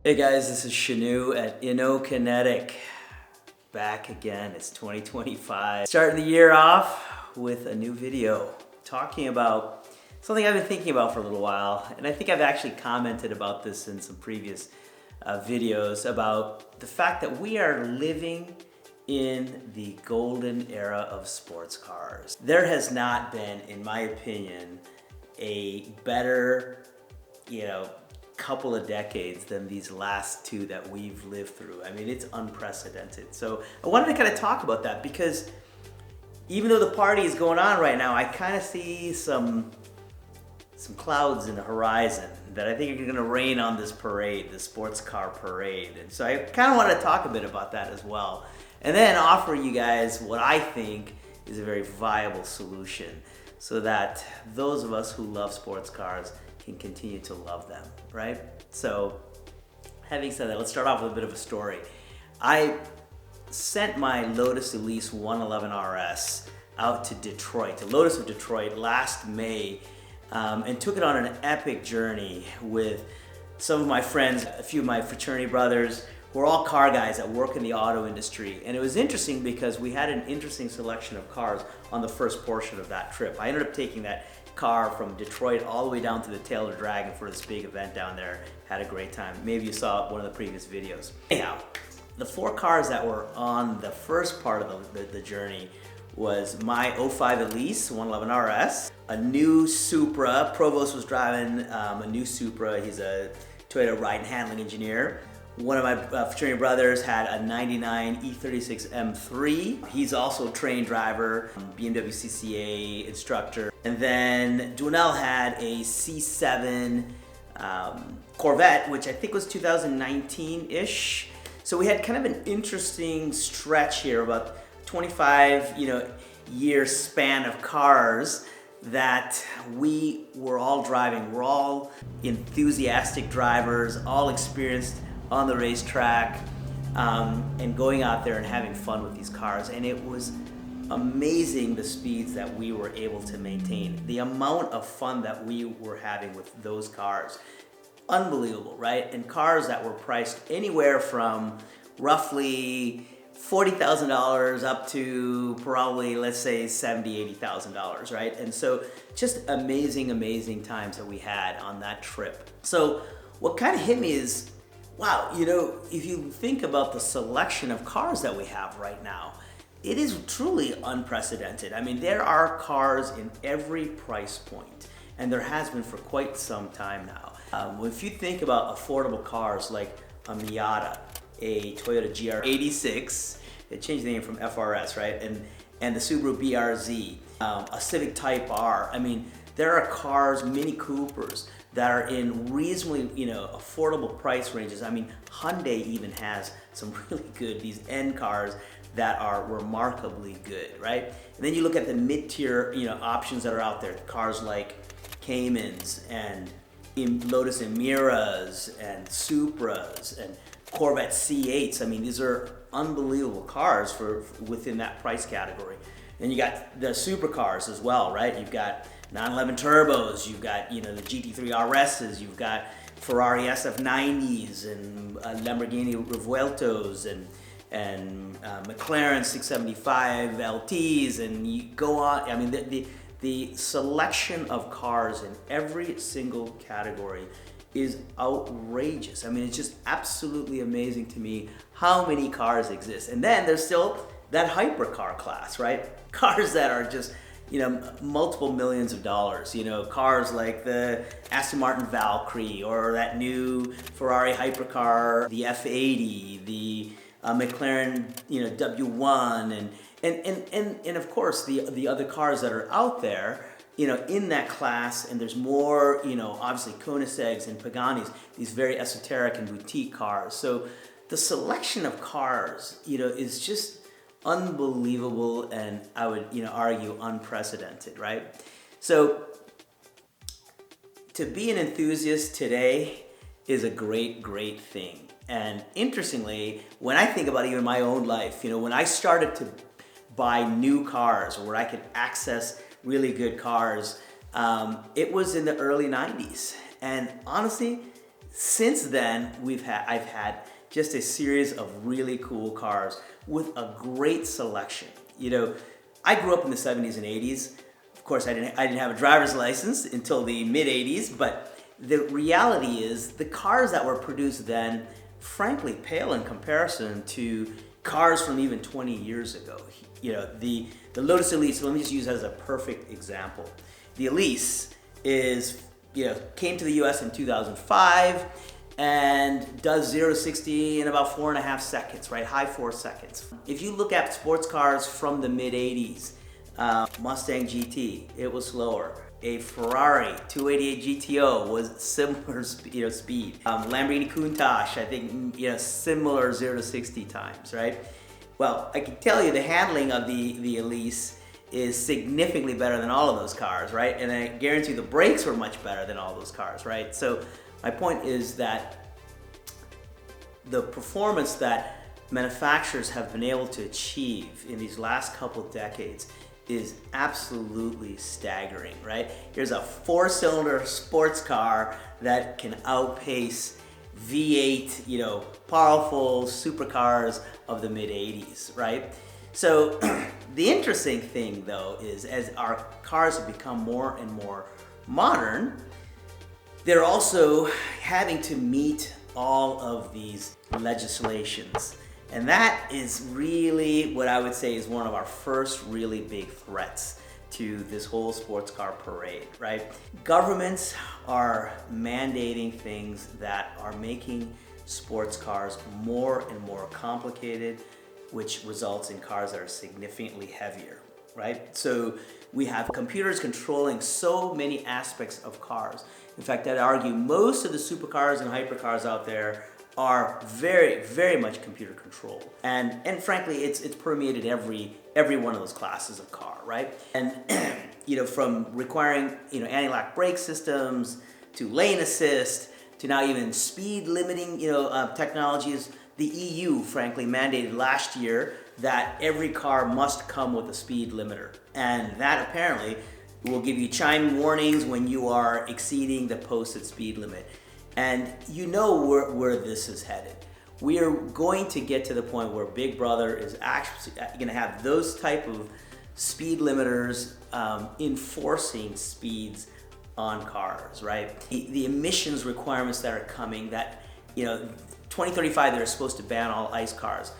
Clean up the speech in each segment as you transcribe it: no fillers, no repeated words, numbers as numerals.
Hey guys, this is Shinoo at Kinetic. Back again, it's 2025. Starting the year off with a new video talking about something I've been thinking about for a little while, and I think I've actually commented about this in some previous videos about the fact that we are living in the golden era of sports cars. There has not been, in my opinion, a better, couple of decades than these last two that we've lived through. I mean, it's unprecedented. So I wanted to kind of talk about that because even though the party is going on right now, I kind of see some clouds in the horizon that I think are going to rain on this parade, the sports car parade. And so I kind of want to talk a bit about that as well. And then offer you guys what I think is a very viable solution so that those of us who love sports cars can continue to love them, right? So having said that, let's start off with a bit of a story. I sent my Lotus Elise 111 RS out to Detroit, to Lotus of Detroit last May, and took it on an epic journey with some of my friends, a few of my fraternity brothers, who are all car guys that work in the auto industry. And it was interesting because we had an interesting selection of cars on the first portion of that trip. I ended up taking that car from Detroit all the way down to the Tail of the Dragon for this big event down there. Had a great time. Maybe you saw one of the previous videos. Anyhow, the four cars that were on the first part of the journey was my '05 Elise 111 RS, a new Supra. Provost was driving a new Supra. He's a Toyota ride and handling engineer. One of my fraternity brothers had a '99 E36 M3. He's also a trained driver, BMW CCA instructor. And then Dwinell had a C7 Corvette, which I think was 2019-ish. So we had kind of an interesting stretch here, about 25 year span of cars that we were all driving. We're all enthusiastic drivers, all experienced on the racetrack, and going out there and having fun with these cars. And it was amazing the speeds that we were able to maintain, the amount of fun that we were having with those cars. Unbelievable, right? And cars that were priced anywhere from roughly $40,000 up to probably, let's say, $70,000, $80,000, right? And so just amazing times that we had on that trip. So what kind of hit me is, wow, if you think about the selection of cars that we have right now, it is truly unprecedented. I mean, there are cars in every price point, and there has been for quite some time now. If you think about affordable cars like a Miata, a Toyota GR86, they changed the name from FRS, right? And the Subaru BRZ, a Civic Type R. I mean, there are cars, Mini Coopers, that are in reasonably, affordable price ranges. I mean, Hyundai even has some really good, these N cars that are remarkably good, right? And then you look at the mid-tier, options that are out there, cars like Caymans and Lotus Emiras and Supras and Corvette C8s. I mean, these are unbelievable cars for within that price category. And you got the supercars as well, right? You've got 911 turbos, you've got the GT3 RSs, you've got Ferrari SF90s and Lamborghini Revueltos and McLaren 675 LTs, and you go on. I mean, the selection of cars in every single category is outrageous. I mean, it's just absolutely amazing to me how many cars exist. And then there's still that hypercar class, right? Cars that are just multiple millions of dollars, cars like the Aston Martin Valkyrie or that new Ferrari hypercar, the F80, the McLaren, W1, and of course the other cars that are out there, in that class. And there's more, obviously Koenigseggs and Paganis, these very esoteric and boutique cars. So the selection of cars, is just unbelievable, and I would argue unprecedented, right? So to be an enthusiast today is a great thing. And interestingly, when I think about even my own life, when I started to buy new cars, or where I could access really good cars, it was in the early 90s. And honestly, Since then, I've had just a series of really cool cars with a great selection. You know, I grew up in the 70s and 80s. Of course, I didn't have a driver's license until the mid 80s, but the reality is the cars that were produced then, frankly, pale in comparison to cars from even 20 years ago. You know, the Lotus Elise, let me just use that as a perfect example. The Elise came to the US in 2005 and does 0 to 60 in about 4.5 seconds, right? High 4 seconds. If you look at sports cars from the mid 80s, Mustang GT, it was slower. A Ferrari 288 GTO was similar speed. Lamborghini Countach, I think, similar 0 to 60 times, right? Well, I can tell you the handling of the Elise is significantly better than all of those cars, right? And I guarantee the brakes were much better than all those cars, right? So my point is that the performance that manufacturers have been able to achieve in these last couple of decades is absolutely staggering, right? Here's a 4-cylinder sports car that can outpace V8, powerful supercars of the mid 80s, right? So the interesting thing though is as our cars have become more and more modern, they're also having to meet all of these legislations. And that is really what I would say is one of our first really big threats to this whole sports car parade, right? Governments are mandating things that are making sports cars more and more complicated, which results in cars that are significantly heavier, right? So we have computers controlling so many aspects of cars. In fact, I'd argue most of the supercars and hypercars out there are very, very much computer controlled. And frankly, it's permeated every one of those classes of car, right? And from requiring anti-lock brake systems to lane assist to now even speed limiting technologies. The EU, frankly, mandated last year that every car must come with a speed limiter. And that apparently will give you chime warnings when you are exceeding the posted speed limit. And you know where this is headed. We are going to get to the point where Big Brother is actually going to have those type of speed limiters enforcing speeds on cars, right? The emissions requirements that are coming that, 2035 they're supposed to ban all ICE cars.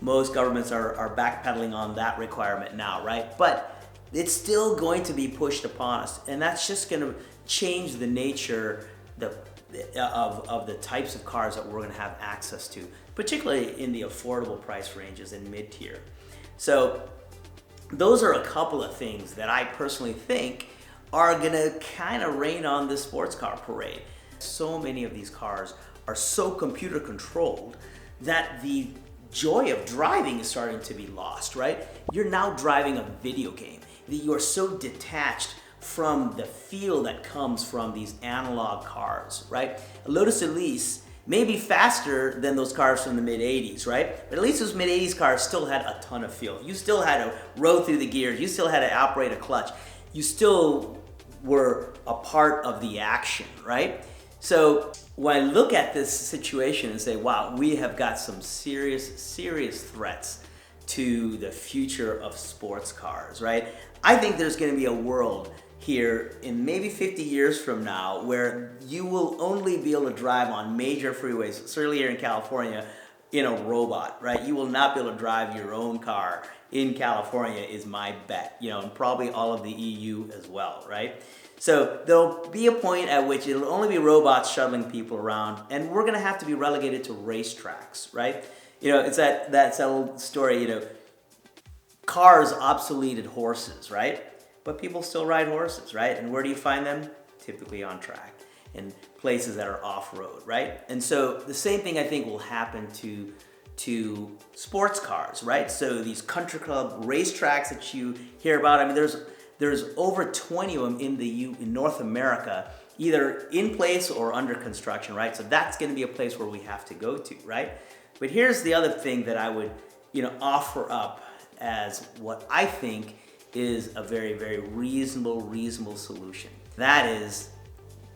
Most governments are backpedaling on that requirement now, right? But it's still going to be pushed upon us, and that's just going to change the nature of the types of cars that we're going to have access to, particularly in the affordable price ranges and mid-tier. So those are a couple of things that I personally think are going to kind of rain on this sports car parade. So many of these cars are so computer controlled that the joy of driving is starting to be lost, right? You're now driving a video game. You are so detached from the feel that comes from these analog cars, right? A Lotus Elise may be faster than those cars from the mid 80s, right? But at least those mid 80s cars still had a ton of feel. You still had to roll through the gears. You still had to operate a clutch. You still were a part of the action, right? So when I look at this situation and say, wow, we have got some serious threats to the future of sports cars, right? I think there's going to be a world here in maybe 50 years from now where you will only be able to drive on major freeways, certainly here in California, in a robot, right? You will not be able to drive your own car in California is my bet, and probably all of the EU as well, right? So there'll be a point at which it'll only be robots shuttling people around, and we're gonna have to be relegated to racetracks, right? It's that old story, cars obsoleted horses, right? But people still ride horses, right? And where do you find them? Typically on track and places that are off-road, right? And so the same thing I think will happen to sports cars, right? So these country club racetracks that you hear about, I mean, there's over 20 of them in North America, either in place or under construction, right? So that's going to be a place where we have to go to, right? But here's the other thing that I would, offer up as what I think is a very, very reasonable solution. That is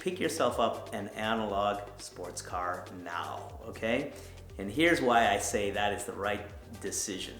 pick yourself up an analog sports car now, okay? And here's why I say that is the right decision.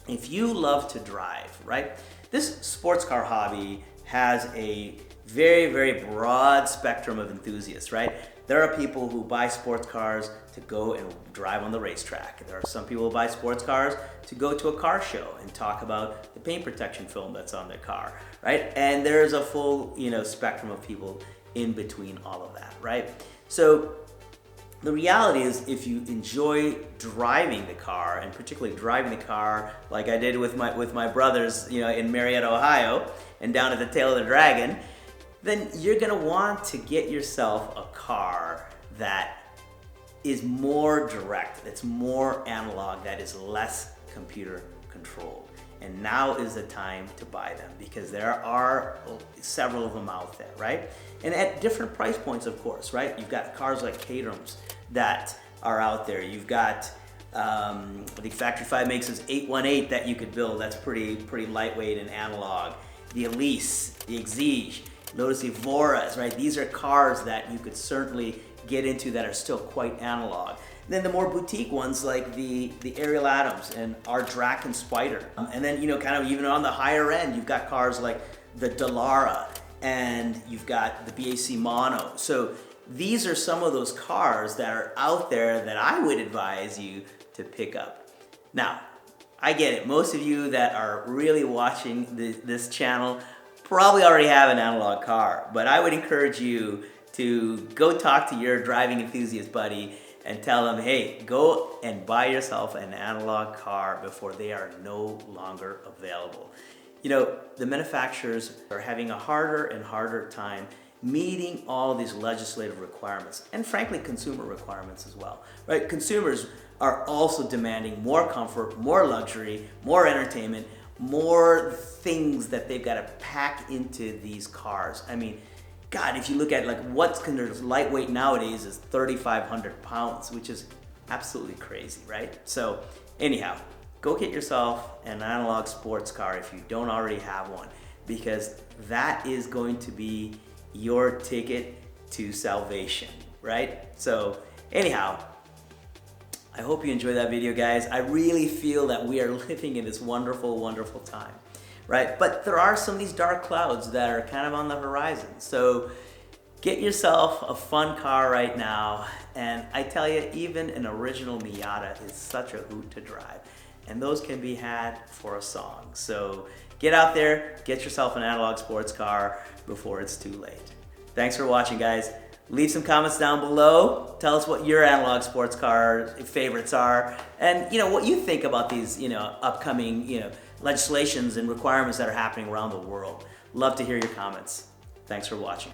If you love to drive, right? This sports car hobby has a very, very broad spectrum of enthusiasts, right? There are people who buy sports cars to go and drive on the racetrack. There are some people who buy sports cars to go to a car show and talk about the paint protection film that's on their car, right? And there's a full, spectrum of people in between all of that, right? So the reality is, if you enjoy driving the car, and particularly driving the car like I did with my brothers, in Marietta, Ohio, and down at the Tail of the Dragon, then you're gonna want to get yourself a car that is more direct, that's more analog, that is less computer controlled. And now is the time to buy them, because there are several of them out there, right? And at different price points, of course, right? You've got cars like Caterhams that are out there. You've got, I think Factory 5 makes this 818 that you could build. That's pretty lightweight and analog. The Elise, the Exige, notice the Voras, right? These are cars that you could certainly get into that are still quite analog. Then the more boutique ones like the Ariel Adams and our Draken Spider. And then, kind of even on the higher end, you've got cars like the Dallara, and you've got the BAC Mono. So these are some of those cars that are out there that I would advise you to pick up. Now, I get it. Most of you that are really watching this channel probably already have an analog car, but I would encourage you to go talk to your driving enthusiast buddy and tell them, hey, go and buy yourself an analog car before they are no longer available. The manufacturers are having a harder and harder time meeting all these legislative requirements, and frankly, consumer requirements as well, right? Consumers are also demanding more comfort, more luxury, more entertainment, more things that they've got to pack into these cars. I mean, God, if you look at what's considered lightweight nowadays is 3,500 pounds, which is absolutely crazy, right? So anyhow, go get yourself an analog sports car if you don't already have one, because that is going to be your ticket to salvation, right? So anyhow, I hope you enjoyed that video, guys. I really feel that we are living in this wonderful, wonderful time, right? But there are some of these dark clouds that are kind of on the horizon. So get yourself a fun car right now. And I tell you, even an original Miata is such a hoot to drive. And those can be had for a song. So get out there, get yourself an analog sports car before it's too late. Thanks for watching, guys. Leave some comments down below. Tell us what your analog sports car favorites are, and what you think about these upcoming legislations and requirements that are happening around the world. Love to hear your comments. Thanks for watching.